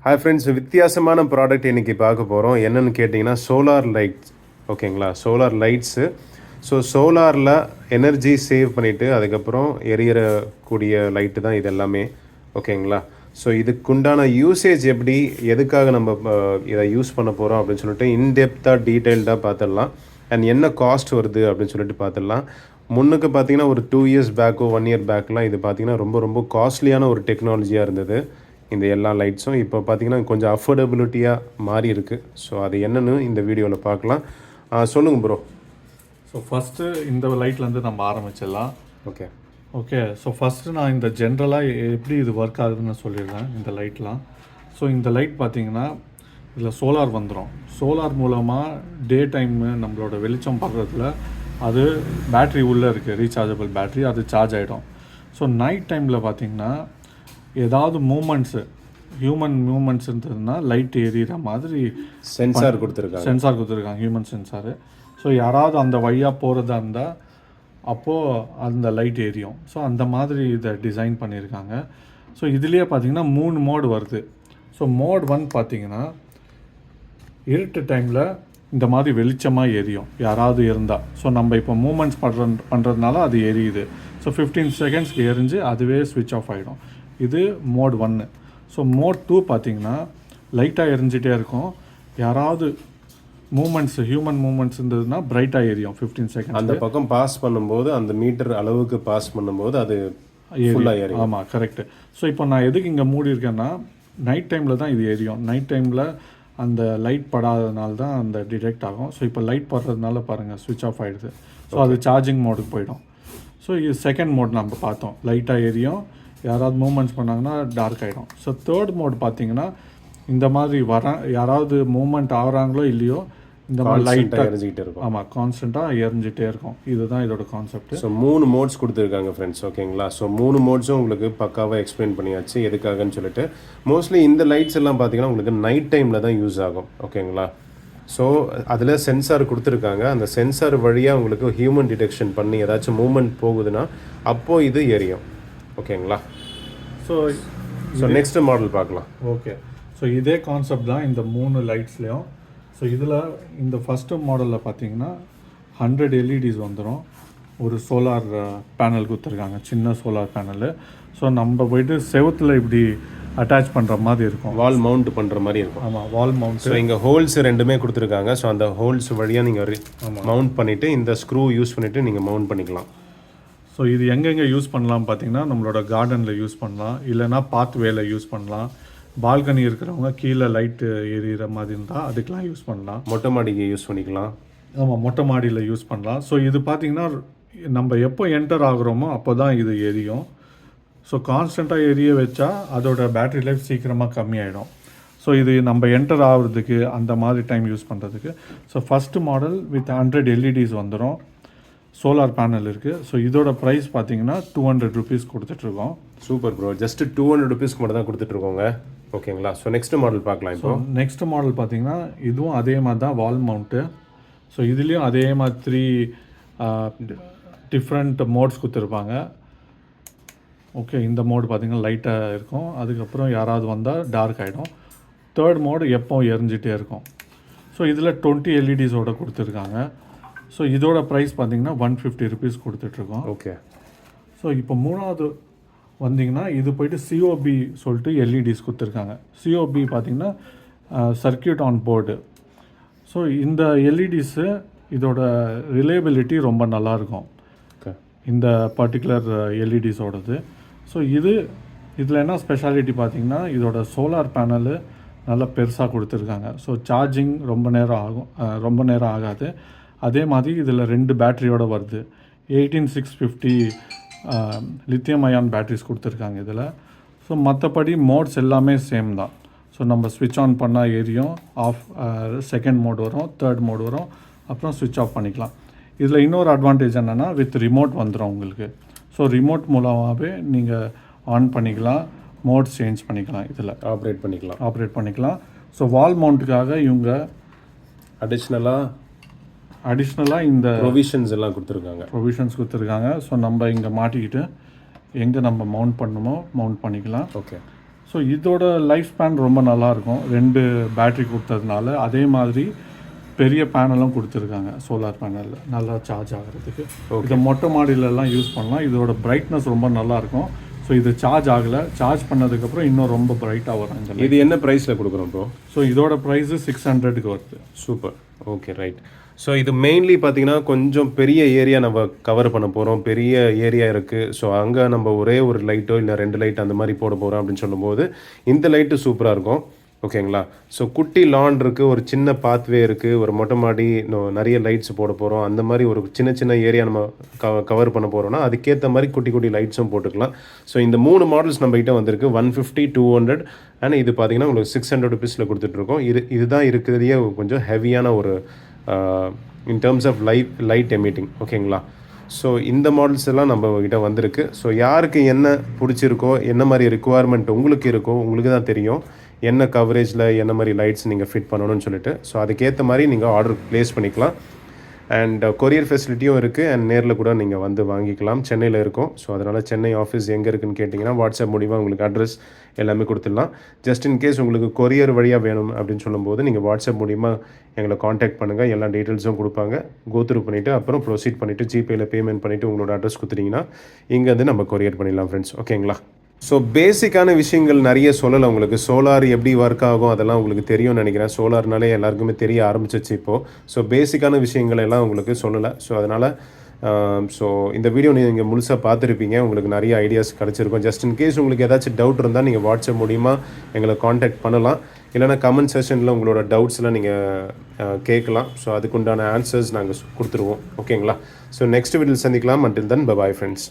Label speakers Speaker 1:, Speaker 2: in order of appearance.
Speaker 1: Hi friends, வித்தியாசமான product இன்றைக்கி பார்க்க போகிறோம். என்னென்னு கேட்டிங்கன்னா சோலார் லைட்ஸ். ஓகேங்களா, சோலார் லைட்ஸு. ஸோ சோலாரில் எனர்ஜி சேவ் பண்ணிவிட்டு அதுக்கப்புறம் எரியக்கூடிய லைட்டு தான் இது எல்லாமே. ஓகேங்களா, ஸோ இதுக்குண்டான யூசேஜ் எப்படி, எதுக்காக நம்ம இதை யூஸ் பண்ண போகிறோம் அப்படின்னு சொல்லிட்டு இன்டெப்த்தாக டீட்டெயில்டாக பார்த்துடலாம். அண்ட் என்ன காஸ்ட் வருது அப்படின்னு சொல்லிட்டு பார்த்துடலாம். முன்னுக்கு பார்த்தீங்கன்னா ஒரு 2 இயர்ஸ் பேக்கோ 1 இயர் பேக்கெலாம் இது பார்த்திங்கன்னா ரொம்ப காஸ்ட்லியான ஒரு டெக்னாலஜியாக இருந்தது இந்த எல்லா லைட்ஸும். இப்போ பார்த்திங்கன்னா கொஞ்சம் அஃபோர்டபிலிட்டியாக மாறி இருக்குது. ஸோ அது என்னென்னு இந்த வீடியோவில் பார்க்கலாம். சொல்லுங்கள் ப்ரோ.
Speaker 2: ஸோ ஃபஸ்ட்டு இந்த லைட்லேருந்து நம்ம ஆரம்பிச்சிடலாம்.
Speaker 1: ஓகே.
Speaker 2: ஸோ ஃபஸ்ட்டு நான் இந்த ஜென்ரலாக எப்படி இது ஒர்க் ஆகுதுன்னு சொல்லிடுறேன் இந்த லைட்லாம். ஸோ இந்த லைட் பார்த்திங்கன்னா இதில் சோலார் வந்துடும். சோலார் மூலமாக டே டைமு நம்மளோட வெளிச்சம் படுறதுல அது பேட்ரி உள்ளே இருக்குது, ரீசார்ஜபிள் பேட்ரி, அது சார்ஜ் ஆகிடும். ஸோ நைட் டைமில் பார்த்திங்கன்னா ஏதாவது ஹியூமன் மூமெண்ட்ஸ் இருந்ததுன்னா லைட் எரியிற மாதிரி
Speaker 1: சென்சார் கொடுத்துருக்காங்க,
Speaker 2: ஹியூமன் சென்சாரு. ஸோ யாராவது அந்த வழியாக போகிறதா இருந்தால் அப்போது அந்த லைட் எரியும். ஸோ அந்த மாதிரி இதை டிசைன் பண்ணியிருக்காங்க. ஸோ இதுலேயே பார்த்திங்கன்னா 3 மோடு வருது. ஸோ மோட் 1 பார்த்திங்கன்னா இருட்டு டைமில் இந்த மாதிரி வெளிச்சமாக எரியும் யாராவது இருந்தால். ஸோ நம்ம இப்போ மூமெண்ட்ஸ் பண்ணுறதுனால அது எரியுது. ஸோ 15 செகண்ட்ஸ்க்கு எரிஞ்சு அதுவே ஸ்விட்ச் ஆஃப் ஆகிடும். இது மோட் 1. ஸோ மோட் 2 பார்த்திங்கன்னா லைட்டாக எரிஞ்சிட்டே இருக்கும். யாராவது ஹியூமன் மூமெண்ட்ஸ் இருந்ததுன்னா பிரைட்டாக எரியும் 15 செகண்ட்.
Speaker 1: அந்த பக்கம் பாஸ் பண்ணும்போது, அந்த மீட்டர் அளவுக்கு பாஸ் பண்ணும்போது அது ஃபுல்லாக எரியும்.
Speaker 2: ஆமாம், கரெக்டு. ஸோ இப்போ நான் எதுக்கு இங்கே மூடி இருக்கேன்னா நைட் டைமில் தான் இது எரியும். நைட் டைமில் அந்த லைட் படாததுனால தான் அந்த டிடெக்ட் ஆகும். ஸோ இப்போ லைட் படுறதுனால பாருங்கள் ஸ்விட்ச் ஆஃப் ஆகிடுது. ஸோ அது சார்ஜிங் மோடுக்கு போயிடும். ஸோ இது செகண்ட் மோட் நம்ம பார்த்தோம், லைட்டாக எரியும், யாராவது மூமெண்ட்ஸ் பண்ணாங்கன்னா டார்க் ஆகிடும். ஸோ தேர்ட் மோட் பார்த்திங்கன்னா இந்த மாதிரி யாராவது மூமெண்ட் ஆகிறாங்களோ இல்லையோ இந்த மாதிரி லைட்டாக
Speaker 1: எரிஞ்சிக்கிட்டே இருக்கும்.
Speaker 2: ஆமாம், கான்ஸ்டண்ட்டாக எரிஞ்சிட்டே இருக்கும். இதுதான் இதோட கான்செப்ட்.
Speaker 1: ஸோ 3 மோட்ஸ் கொடுத்துருக்காங்க ஃப்ரெண்ட்ஸ். ஓகேங்களா, ஸோ 3 மோட்ஸும் உங்களுக்கு பக்காவாக எக்ஸ்பிளைன் பண்ணியாச்சு எதுக்காகன்னு சொல்லிட்டு. மோஸ்ட்லி இந்த லைட்ஸ் எல்லாம் பார்த்தீங்கன்னா உங்களுக்கு நைட் டைமில் தான் யூஸ் ஆகும். ஓகேங்களா, ஸோ அதில் சென்சார் கொடுத்துருக்காங்க. அந்த சென்சார் வழியாக உங்களுக்கு ஹியூமன் டிடெக்ஷன் பண்ணி ஏதாச்சும் மூமெண்ட் போகுதுன்னா அப்போது இது எரியும். ஓகேங்களா, ஸோ நெக்ஸ்ட் மாடல் பார்க்கலாம்.
Speaker 2: ஓகே. ஸோ இதே கான்செப்ட் தான் இந்த 3 லைட்ஸ்லேயும். ஸோ இதில் இந்த ஃபஸ்ட்டு மாடலில் பார்த்தீங்கன்னா 100 எல்இடிஸ் வந்துடும். ஒரு சோலார் பேனல் கொடுத்துருக்காங்க, சின்ன சோலார் பேனலு. ஸோ நம்ம போய்ட்டு செவத்தில் இப்படி அட்டாச் பண்ணுற மாதிரி இருக்கும்,
Speaker 1: வால் மவுண்ட் பண்ணுற மாதிரி இருக்கும்.
Speaker 2: ஆமாம், வால் மவுண்ட்.
Speaker 1: ஸோ இங்கே ஹோல்ஸ் 2மே கொடுத்துருக்காங்க. ஸோ அந்த ஹோல்ஸ் வழியாக நீங்கள் மவுண்ட் பண்ணிவிட்டு இந்த ஸ்க்ரூ யூஸ் பண்ணிவிட்டு நீங்கள் மவுண்ட் பண்ணிக்கலாம்.
Speaker 2: ஸோ இது எங்கெங்கே யூஸ் பண்ணலாம் பார்த்தீங்கன்னா நம்மளோட கார்டனில் யூஸ் பண்ணலாம், இல்லைனா பாத்வேல யூஸ் பண்ணலாம். பால்கனி இருக்கிறவங்க கீழே லைட்டு எரியிற மாதிரி இருந்தால் அதுக்கெலாம் யூஸ் பண்ணலாம்.
Speaker 1: மொட்டை மாடிக்கு யூஸ் பண்ணிக்கலாம்.
Speaker 2: ஆமாம், மொட்டை மாடியில் யூஸ் பண்ணலாம். ஸோ இது பார்த்திங்கன்னா நம்ம எப்போ என்டர் ஆகுறோமோ அப்போ தான் இது எரியும். ஸோ கான்ஸ்டண்ட்டாக எரிய வச்சா அதோட பேட்ரி லைஃப் சீக்கிரமாக கம்மியாயிடும். ஸோ இது நம்ம என்டர் ஆகிறதுக்கு அந்த மாதிரி டைம் யூஸ் பண்ணுறதுக்கு. So first model with 100 LEDs வந்துடும், சோலார் பேனல் இருக்குது. ஸோ இதோட ப்ரைஸ் பார்த்தீங்கன்னா 200 ருபீஸ் கொடுத்துட்ருக்கோம்.
Speaker 1: சூப்பர் ப்ரோ, ஜஸ்ட்டு 200 ருபீஸ்க்கு மட்டும் தான் கொடுத்துட்ருக்கோங்க. ஓகேங்களா, ஸோ நெக்ஸ்ட் மாடல் பார்க்கலாம். இப்போ
Speaker 2: நெக்ஸ்ட் மாடல் பார்த்தீங்கன்னா இதுவும் அதே மாதிரி தான், வால் மவுண்ட்டு. ஸோ இதுலேயும் அதே மாதிரி டிஃப்ரெண்ட் மோட்ஸ் கொடுத்துருப்பாங்க. ஓகே, இந்த மோடு பார்த்திங்கன்னா லைட்டாக இருக்கும், அதுக்கப்புறம் யாராவது வந்தால் டார்க் ஆகிடும். தேர்ட் மோடு எப்போ எரிஞ்சிட்டே இருக்கும். ஸோ இதில் 20 எல்இடிஸோடு கொடுத்துருக்காங்க. ஸோ இதோட ப்ரைஸ் பார்த்திங்கன்னா 150 ருபீஸ் கொடுத்துட்ருக்கோம்.
Speaker 1: ஓகே.
Speaker 2: ஸோ இப்போ மூணாவது வந்திங்கன்னா இது போய்ட்டு சிஓபி சொல்லிட்டு எல்இடிஸ் கொடுத்துருக்காங்க. சிஓபி பார்த்திங்கன்னா சர்க்கியூட் ஆன் போர்டு. ஸோ இந்த எல்இடிஸு இதோட ரிலேபிலிட்டி ரொம்ப நல்லாயிருக்கும் இந்த பர்டிகுலர் எல்இடிஸோடது. ஸோ இதில் என்ன ஸ்பெஷாலிட்டி பார்த்திங்கன்னா இதோட சோலார் பேனலு நல்லா பெருசாக கொடுத்துருக்காங்க. ஸோ சார்ஜிங் ரொம்ப நேரம் ஆகாது. அதே மாதிரி இதில் 2 பேட்டரியோடு வருது. 18650 லித்தியம் அயான் பேட்டரிஸ் கொடுத்துருக்காங்க இதில். ஸோ மற்றபடி மோட்ஸ் எல்லாமே சேம் தான். ஸோ நம்ம ஸ்விட்ச் ஆன் பண்ணால் எரியும், ஆஃப் செகண்ட் மோட் வரும், தேர்ட் மோட் வரும், அப்புறம் ஸ்விட்ச் ஆஃப் பண்ணிக்கலாம். இதில் இன்னொரு அட்வான்டேஜ் என்னென்னா வித் ரிமோட் வந்துடும் உங்களுக்கு. ஸோ ரிமோட் மூலமாகவே நீங்கள் ஆன் பண்ணிக்கலாம், மோட்ஸ் சேஞ்ச் பண்ணிக்கலாம், இதில் ஆப்ரேட் பண்ணிக்கலாம். ஸோ வால் மவுண்ட்டுக்காக இவங்க அடிஷ்னலாக இந்த
Speaker 1: ப்ரொவிஷன்ஸ்
Speaker 2: கொடுத்துருக்காங்க. ஸோ நம்ம இங்கே மாட்டிக்கிட்டு எங்கே நம்ம மவுண்ட் பண்ணணுமோ மவுண்ட் பண்ணிக்கலாம்.
Speaker 1: ஓகே.
Speaker 2: ஸோ இதோட லைஃப் ஸ்பேன் ரொம்ப நல்லாயிருக்கும் 2 பேட்ரி கொடுத்ததுனால. அதே மாதிரி பெரிய பேனலும் கொடுத்துருக்காங்க சோலார் பேனலில் நல்லா சார்ஜ் ஆகிறதுக்கு. இதை மொட்டை மாடியிலலாம் யூஸ் பண்ணலாம். இதோட பிரைட்னஸ் ரொம்ப நல்லாயிருக்கும். ஸோ இது சார்ஜ் ஆகலை, சார்ஜ் பண்ணதுக்கப்புறம் இன்னும் ரொம்ப பிரைட்டாக வரும் இந்த light.
Speaker 1: இது என்ன ப்ரைஸில் கொடுக்குறோம் ப்ரோ?
Speaker 2: ஸோ இதோட ப்ரைஸு 600க்கு வருது.
Speaker 1: Super, okay, right. ஸோ இது மெயின்லி பார்த்தீங்கன்னா கொஞ்சம் பெரிய ஏரியா நம்ம கவர் பண்ண போகிறோம், பெரிய ஏரியா இருக்குது. ஸோ அங்கே நம்ம ஒரே ஒரு லைட்டோ இல்லை 2 லைட் அந்த மாதிரி போட போகிறோம் அப்படின்னு சொல்லும்போது இந்த லைட்டு சூப்பராக இருக்கும். ஓகேங்களா? ஸோ குட்டி லான் இருக்குது, ஒரு சின்ன பாத்வே இருக்குது, ஒரு மொட்டை மாடி, நிறைய லைட்ஸ் போட போகிறோம். அந்த மாதிரி ஒரு சின்ன சின்ன ஏரியா நம்ம கவர் பண்ண போகிறோம்னா அதுக்கேற்ற மாதிரி குட்டி குட்டி லைட்ஸும் போட்டுக்கலாம். ஸோ இந்த 3 மாடல்ஸ் நம்ம கிட்ட வந்திருக்கு. 150, 200 அண்ட் இது பார்த்தீங்கன்னா உங்களுக்கு 600 ருபீஸில் கொடுத்துட்ருக்கோம். இதுதான் இருக்கிறதையே கொஞ்சம் ஹெவியான ஒரு in terms of light emitting. ஓகேங்களா? ஸோ இந்த மாடல்ஸ் எல்லாம் நம்ம கிட்ட வந்திருக்கு. ஸோ யாருக்கு என்ன பிடிச்சிருக்கோ, என்ன மாதிரி ரிக்குவயர்மெண்ட் உங்களுக்கு இருக்கோ உங்களுக்கு தான் தெரியும் என்ன கவரேஜில் என்ன மாதிரி லைட்ஸ் நீங்கள் ஃபிட் பண்ணணும்னு சொல்லிட்டு. ஸோ அதுக்கேற்ற மாதிரி நீங்கள் ஆர்டர் ப்ளேஸ் பண்ணிக்கலாம். அண்ட் கொரியர் ஃபெசிலிட்டியும் இருக்குது. அண்ட் நேரில் கூட நீங்கள் வந்து வாங்கிக்கலாம். சென்னையில் இருக்கும். ஸோ அதனால் சென்னை ஆஃபீஸ் எங்கே இருக்குன்னு கேட்டிங்கன்னா வாட்ஸ்அப் மூலிமா உங்களுக்கு அட்ரஸ் எல்லாமே கொடுத்துடலாம். ஜஸ்ட் இன் கேஸ் உங்களுக்கு கொரியர் வழியாக வேணும் அப்படின்னு சொல்லும்போது நீங்கள் வாட்ஸ்அப் மூலிமா எங்களை காண்டாக்ட் பண்ணுங்கள். எல்லா டீட்டெயில்ஸும் கொடுப்பாங்க. கோத்ரூ பண்ணிவிட்டு அப்புறம் ப்ரொசீட் பண்ணிவிட்டு ஜிபேயில் பேமெண்ட் பண்ணிவிட்டு உங்களோட அட்ரஸ் கொடுத்துட்டிங்கன்னா இங்கேருந்து நம்ம கொரியர் பண்ணிடலாம் ஃப்ரெண்ட்ஸ். ஓகேங்களா? ஸோ பேசிக்கான விஷயங்கள் நிறைய சொல்லலை உங்களுக்கு. சோலார் எப்படி ஒர்க் ஆகும் அதெல்லாம் உங்களுக்கு தெரியும்னு நினைக்கிறேன். சோலார்னாலே எல்லாருக்குமே தெரிய ஆரம்பிச்சிச்சு இப்போது. ஸோ பேசிக்கான விஷயங்கள் எல்லாம் உங்களுக்கு சொல்லலை. ஸோ அதனால் ஸோ இந்த வீடியோ நீங்கள் முழுசாக பார்த்துருப்பீங்க. உங்களுக்கு நிறைய ஐடியாஸ் கிடச்சிருக்கும். ஜஸ்ட் இன் கேஸ் உங்களுக்கு ஏதாச்சும் டவுட் இருந்தால் நீங்கள் வாட்ஸ்அப் மூலிமா எங்களை காண்டாக்ட் பண்ணலாம். இல்லைனா கமெண்ட் செஷனில் உங்களோட டவுட்ஸ்லாம் நீங்கள் கேட்கலாம். ஸோ அதுக்குண்டான ஆன்சர்ஸ் நாங்கள் கொடுத்துருவோம். ஓகேங்களா? ஸோ நெக்ஸ்ட் வீடியோவில் சந்திக்கலாம். until then bye bye friends.